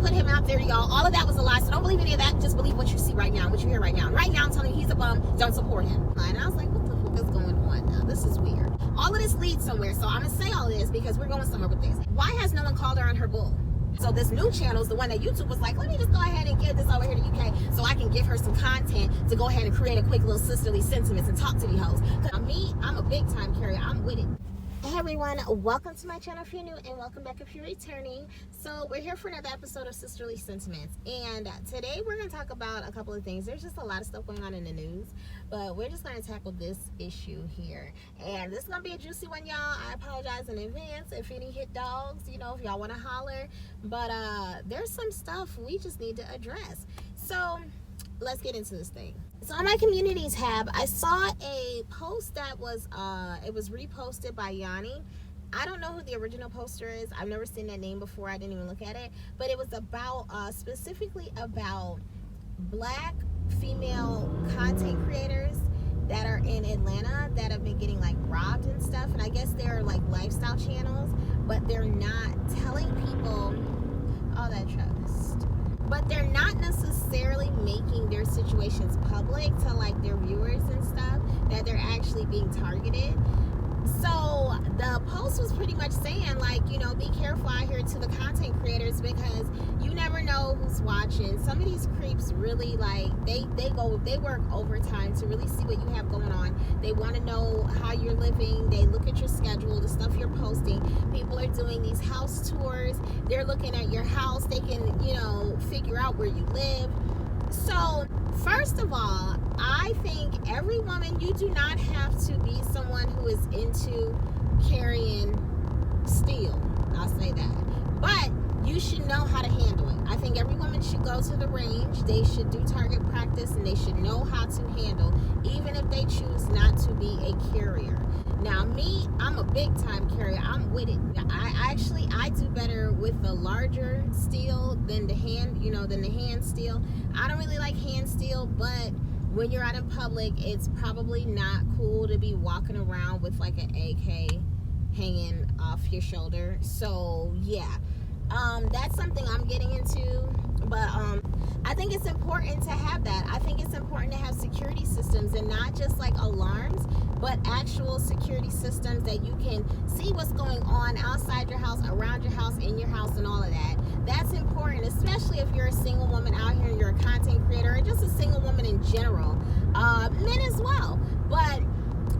put him out there, y'all. All of that was a lie. So don't believe any of that. Just believe what you see right now, what you hear right now. Right now, I'm telling you, he's a bum. Don't support him. And I was like, what the fuck is going on now? This is weird. All of this leads somewhere. So I'm going to say all of this because we're going somewhere with this. Why has no one called her on her bull? So this new channel is the one that YouTube was like, let me just go ahead and get this over here to UK so I can give her some content to go ahead and create a quick little sisterly sentiments and talk to the hoes. Because me, I'm a big time carrier. I'm with it. Hey everyone, welcome to my channel if you're new and welcome back if you're returning. So we're here for another episode of Sisterly Sentiments, and today we're going to talk about a couple of things. There's just a lot of stuff going on in the news, but we're just going to tackle this issue here, and this is going to be a juicy one, y'all. I apologize in advance if any hit dogs, you know, if y'all want to holler, but there's some stuff we just need to address. So let's get into this thing. So on my community tab, I saw a post that was it was reposted by Yanni. I don't know who the original poster is. I've never seen that name before. I didn't even look at it. But it was about specifically about Black female content creators that are in Atlanta that have been getting like robbed and stuff. And I guess they're like lifestyle channels, but they're not telling people all that trust. But they're not necessarily making their situations public to like their viewers and stuff, that they're actually being targeted. So the post was pretty much saying, like, you know, be careful out here to the content creators because you never know who's watching. Some of these creeps really like they work overtime to really see what you have going on. They want to know how you're living. They look at your schedule, the stuff you're posting. People are doing these house tours. They're looking at your house. They can, you know, figure out where you live. So first of all, I think every woman, you do not have to be someone who is into carrying steel. I'll say that. But you should know how to handle it. I think every woman should go to the range. They should do target practice and they should know how to handle, even if they choose not to be a carrier. Now me, I'm a big time carrier. I'm with it. I do better with the larger steel than the hand steel. I don't really like hand steel, but when you're out in public, it's probably not cool to be walking around with like an AK hanging off your shoulder. So yeah, that's something I'm getting into. But I think it's important to have that. I think it's important to have security systems and not just like alarms, but actual security systems that you can see what's going on outside your house, around your house, in your house, and all of that. That's important, especially if you're a single woman out here and you're a content creator, or just a single woman in general. Men as well. But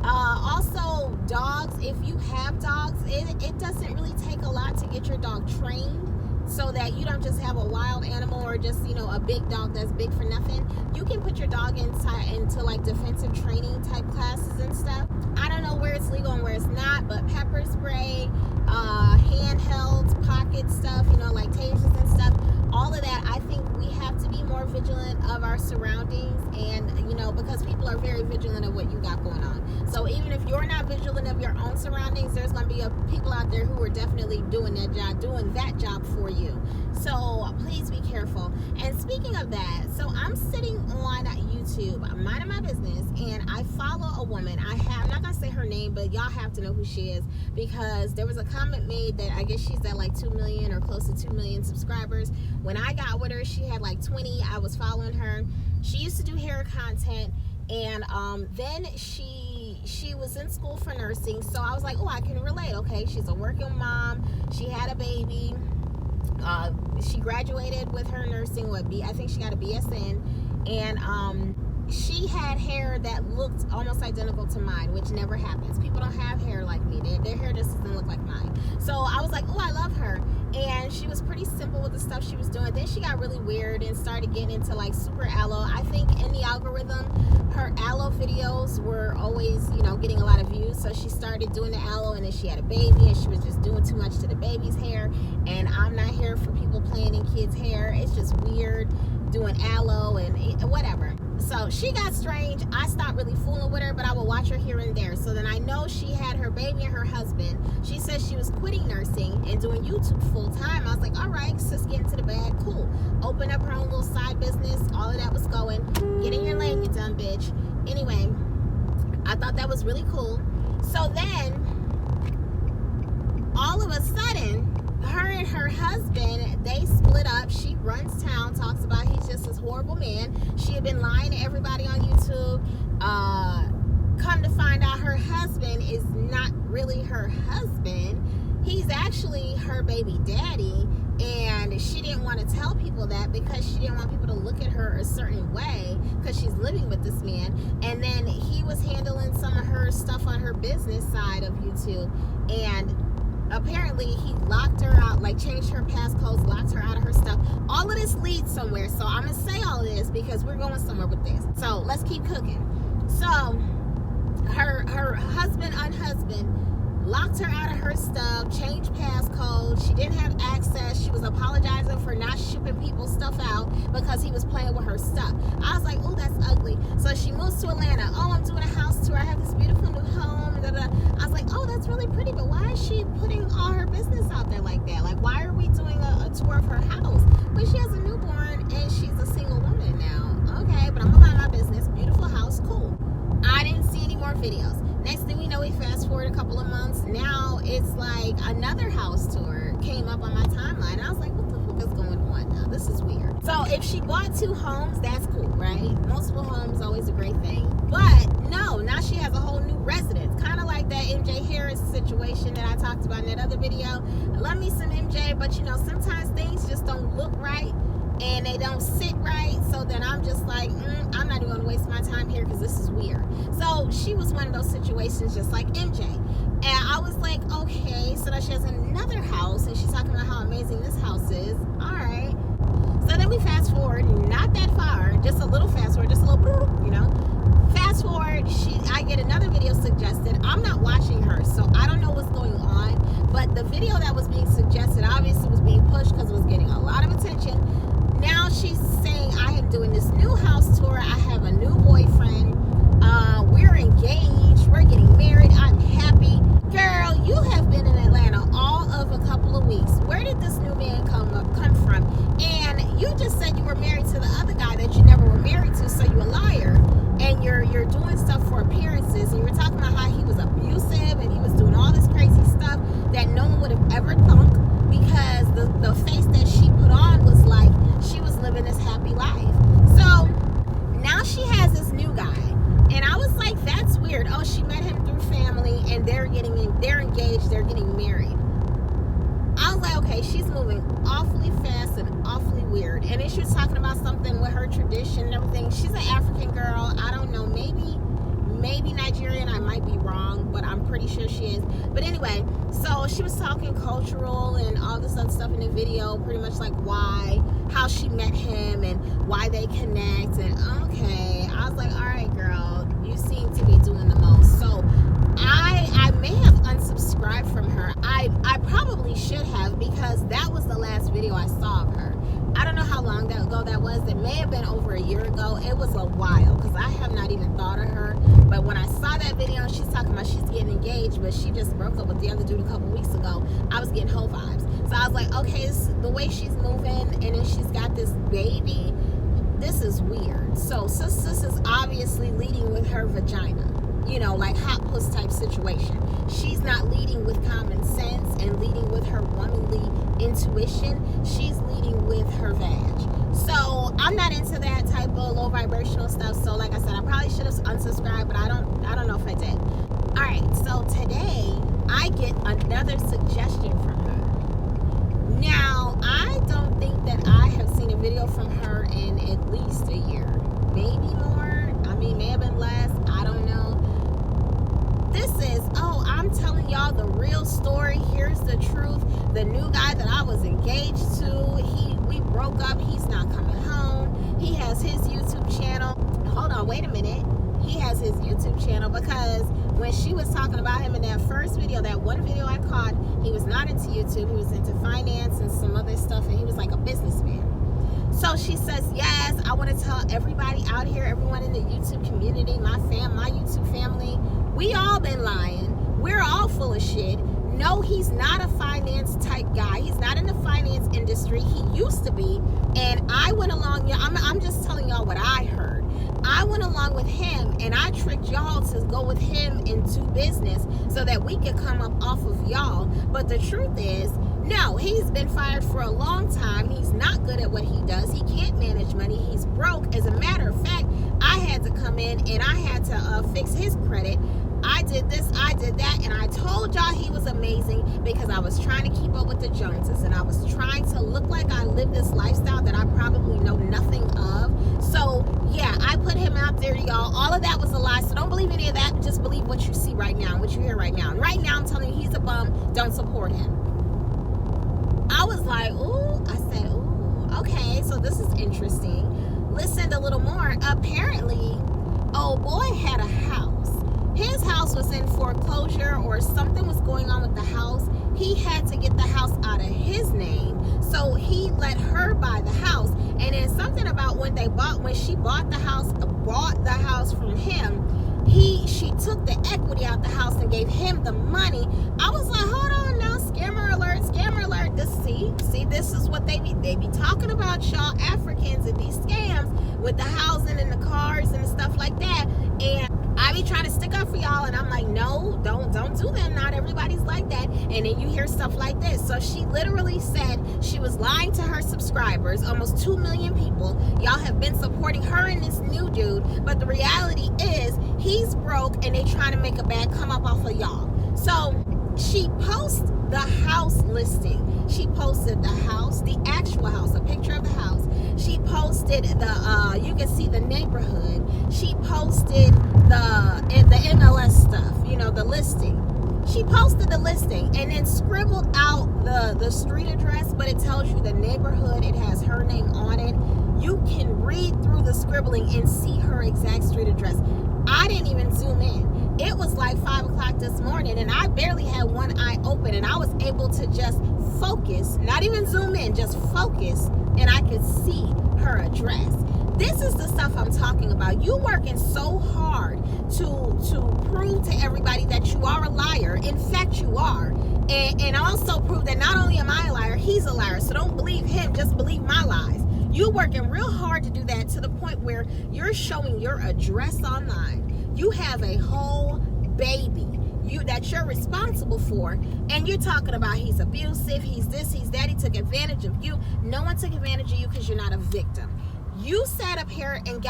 also dogs, if you have dogs, it doesn't really take a lot to get your dog trained, so that you don't just have a wild animal or just, you know, a big dog that's big for nothing. You can put your dog into like defensive training type classes and stuff. I don't know where it's legal and where it's not, but pepper spray, handheld pocket stuff, you know, like tasers and stuff, all of that, I think we have to be more vigilant of our surroundings, and, you know, because people are very vigilant of what you got going on. So even if you're not vigilant of your own surroundings, there's going to be people out there who are definitely doing that job for you. So please be careful. And speaking of that, so I'm sitting on YouTube, minding my business, and I follow a woman. I'm not going to say her name, but y'all have to know who she is, because there was a comment made that I guess she's at like 2 million or close to 2 million subscribers. When I got with her, she had like 20. I was following her. She used to do hair content, and then she was in school for nursing. So I was like, oh, I can relate. Okay, she's a working mom. She had a baby. She graduated with her nursing. I think she got a BSN, and she had hair that looked almost identical to mine, which never happens. People don't have hair like me. Their hair just doesn't look like mine. So I was like, oh, I love her. And she was pretty simple with the stuff she was doing. Then she got really weird and started getting into like super aloe. I think in the algorithm, her aloe videos were always, you know, getting a lot of views. So she started doing the aloe, and then she had a baby, and she was just doing too much to the baby's hair. And I'm not here for people playing in kids' hair. It's just weird doing aloe and whatever. So she got strange. I stopped really fooling with her, but I would watch her here and there. So then I know she had her baby and her husband. She said she was quitting nursing and doing YouTube full time. I was like, all right, sis, get into the bag. Cool. Open up her own little side business. All of that was going. Get in your lane, you dumb bitch. Anyway, I thought that was really cool. So then, all of a sudden, her and her husband, they split up. She runs town, talks about he's just this horrible man. She had been lying to everybody on YouTube. Come to find out her husband is not really her husband. He's actually her baby daddy, and she didn't want to tell people that because she didn't want people to look at her a certain way because she's living with this man. And then he was handling some of her stuff on her business side of YouTube, and apparently he locked her out, like changed her passcodes, locked her out of her stuff. All of this leads somewhere, so I'm gonna say all of this because we're going somewhere with this. So let's keep cooking. So her husband locked her out of her stuff, changed passcodes. She didn't have access. She was apologizing for not shipping people's stuff out because he was playing with her stuff. I was like, oh, that's ugly. So she moves to Atlanta. Oh, I'm doing a house tour. I have this beautiful new home. I was like, oh, that's really pretty, but why is she putting all her business out there like that? Like, why are we doing a tour of her house when she has a newborn and she's a single woman now? Okay, but I'm gonna mind my business. Beautiful house, cool. I didn't see any more videos. Next thing we know, we fast forward a couple of months. Now it's like another house tour came up on my timeline. I was like, what the fuck is going on now? This is weird. So if she bought 2 homes, that's cool, right? Multiple homes, always a great thing. But no, now she has a whole new residence. Kind of like that MJ Harris situation that I talked about in that other video. I love me some MJ, but you know, sometimes things just don't look right and they don't sit right. So then I'm just like, I'm not even going to waste my time here because this is weird. So she was one of those situations just like MJ. And I was like, okay, so now she has another house and she's talking about how amazing this house is. All right. So then we fast forward, not that far, just a little fast forward, just a little, you know. Fast forward, I get another video suggested. I'm not watching her, so I don't know what's going on. But the video that was being suggested obviously was being pushed because it was getting a lot of attention. Now she's saying, I am doing this new house tour. I have a new boyfriend. We're engaged. We're getting married. I'm happy. Girl, you have been in Atlanta all of a couple of weeks. Where did this new man come from? And you just said you were married to the other guy that you never were married to, so you're a liar. And you're doing stuff for appearances. And you were talking about how he was abusive and he was doing all this crazy stuff that no one would have ever thunk, because the face that she put on was like she was living this happy life. So now she has this new guy, and I was like, that's weird. Oh, she met him through family, and they're engaged, they're getting married. I was like, okay, she's moving awfully fast and awfully weird. And then she was talking about something with her tradition and everything. She's an African girl. I don't know, maybe Nigerian. I might be wrong, but I'm pretty sure she is. But anyway, so she was talking cultural and all this other stuff in the video, pretty much like how she met him and why they connect. And okay, I was like, all right, girl, you seem to be doing the most. So I may have unsubscribed from her. I probably should have, because that was the last video I saw of her. I don't know how long ago that was. It may have been over a year ago. It was a while, because I have not even thought of her. But when I saw that video, she's talking about she's getting engaged, but she just broke up with the other dude a couple weeks ago. I was getting whole vibes. So I was like, okay, this is the way she's moving, and then she's got this baby. This is weird. So sis is obviously leading with her vagina. You know, like hot puss type situation. She's not leading with common sense and leading with her womanly intuition. She's leading with her vag. So I'm not into that type of low vibrational stuff. So like I said, I probably should have unsubscribed, but I don't know if I did. All right, so today I get another suggestion from her. Now, I don't think that I have seen a video from her in at least a year, maybe more. I mean, may have been less. I don't know. This is, oh, I'm telling y'all the real story. Here's the truth. The new guy that I was engaged to, we broke up. He's not coming home. He has his YouTube channel. Hold on, wait a minute. He has his YouTube channel, because when she was talking about him in that first video, that one video I caught, he was not into YouTube. He was into finance and some other stuff, and he was like a businessman. So she says, yes, I want to tell everybody out here, everyone in the YouTube community, my YouTube family, we all been lying. We're all full of shit. No, he's not a finance type guy. He's not in the finance industry. He used to be. And I went along, I'm just telling y'all what I heard. I went along with him, and I tricked y'all to go with him and do business so that we could come up off of y'all. But the truth is, no, he's been fired for a long time. He's not good at what he manage money. He's broke. As a matter of fact, I had to come in and I had to fix his credit. I did this, I did that, and I told y'all he was amazing because I was trying to keep up with the Joneses, and I was trying to look like I live this lifestyle that I probably know nothing of. So yeah, I put him out there, y'all. All of that was a lie, so don't believe any of that. Just believe what you see right now, what you hear right now. And right now I'm telling you, he's a bum. Don't support him. I was like, ooh, I said, ooh, okay, so this is interesting. Listened a little more. Apparently, old boy had a house. His house was in foreclosure or something was going on with the house. He had to get the house out of his name. So he let her buy the house. And then something about when she bought the house from him, she took the equity out the house and gave him the money. I was like, hold on now, scammer alert, scammer alert. This is what they be talking about, y'all Africans and these scams with the housing and the cars and stuff like that. And I be trying to stick up for y'all, and I'm like, no, don't do that. Not everybody's like that. And then you hear stuff like this. So she literally said she was lying to her subscribers. Almost 2 million people. Y'all have been supporting her and this new dude. But the reality is he's broke, and they trying to make a bad come up off of y'all. So she posts the house listing. She posted the house, the actual house, a picture of the house. She posted you can see the neighborhood. She posted the MLS stuff, the listing. She posted the listing and then scribbled out the street address, but it tells you the neighborhood. It has her name on it. You can read through the scribbling and see her exact street address. I didn't even zoom in. It was like 5 o'clock this morning and I barely had one eye open, and I was able to just focus, not even zoom in, just focus, and I could see her address. This is the stuff I'm talking about. You working so hard to prove to everybody that you are a liar. In fact, you are. And also prove that not only am I a liar, he's a liar. So don't believe him, just believe my lies. You working real hard to do that, to the point where you're showing your address online. You have a whole baby that you're responsible for, and you're talking about he's abusive, he's this, he's that, he took advantage of you. No one took advantage of you because you're not a victim. You sat up here and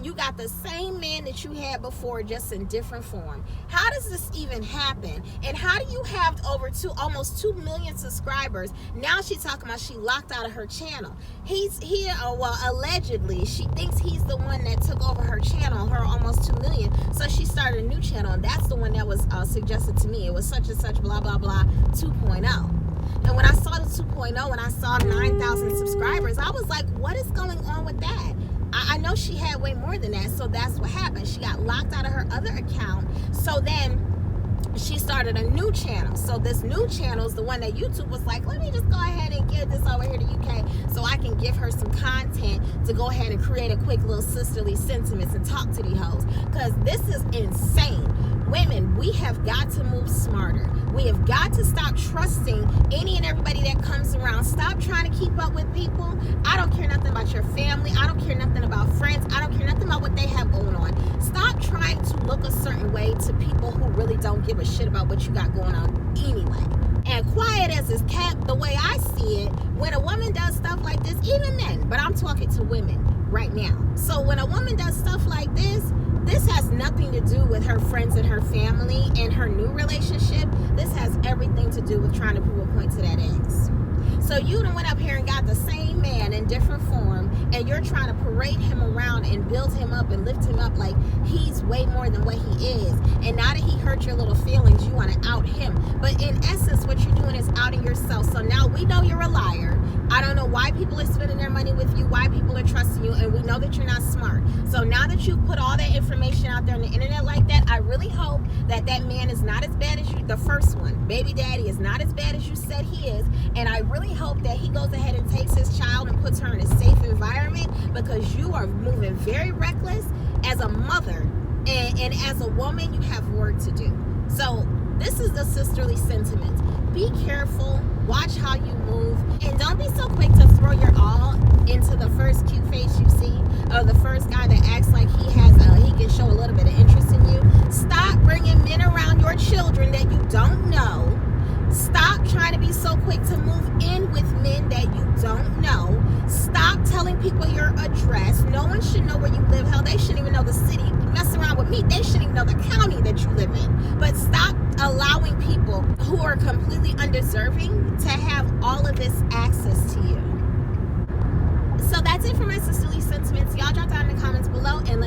you got the same man that you had before, just in different form. How does this even happen? And how do you have almost 2 million subscribers? Now she's talking about she locked out of her channel. Allegedly, she thinks he's the one that took over her channel, her almost 2 million. So she started a new channel, and that's the one that was suggested to me. It was such and such, blah, blah, blah, 2.0. And when I saw the 2.0 and I saw 9,000 subscribers, I was like, what is going on with that? I know she had way more than that, so that's what happened. She got locked out of her other account. So then she started a new channel. So this new channel is the one that YouTube was like, let me just go ahead and give this over here to UK so I can give her some content to go ahead and create a quick little sisterly sentiments and talk to these hoes. Because this is insane. Women, we have got to move smarter. We have got to stop trusting any and everybody that comes around. Stop trying to keep up with people. I don't care nothing about your family. I don't care nothing about friends. I don't care nothing about what they have going on. Stop trying to look a certain way to people who really don't give a shit about what you got going on anyway. And quiet as is kept, the way I see it, when a woman does stuff like this, even men, but I'm talking to women right now. So when a woman does stuff like this has nothing to do with her friends and her family and her new relationship. This has everything to do with trying to prove a point to that ex. So you done went up here and got the same man in different form, and you're trying to parade him around and build him up and lift him up like he's way more than what he is. And now that he hurt your little feelings, you want to out him. But in essence, what you're doing is outing yourself. So now we know you're a liar. I don't know why people are spending their money with you, why people are trusting you, and we know that you're not smart. So now that you've put all that information out there on the internet like that, I really hope that that man is not as bad as you, the first one, baby daddy, is not as bad as you said he is. And I really hope that he goes ahead and takes his child and puts her in a safe environment, because you are moving very reckless as a mother, and as a woman, you have work to do. So this is the sisterly sentiment. Be careful, watch how you move, and don't be so quick to throw your all into the first cute face you see, or the first guy that acts like he can show a little bit of interest in you. Stop bringing men around your children that you don't know. Stop trying to be so quick to move in with men that you don't know. Stop telling people your address. No one should know where you live. Hell, they shouldn't even know the city. Mess around with me, they shouldn't even know the county that you live in. But stop allowing people who are completely undeserving to have all of this access to you. So that's it for my sisterly sentiments. Y'all drop down in the comments below and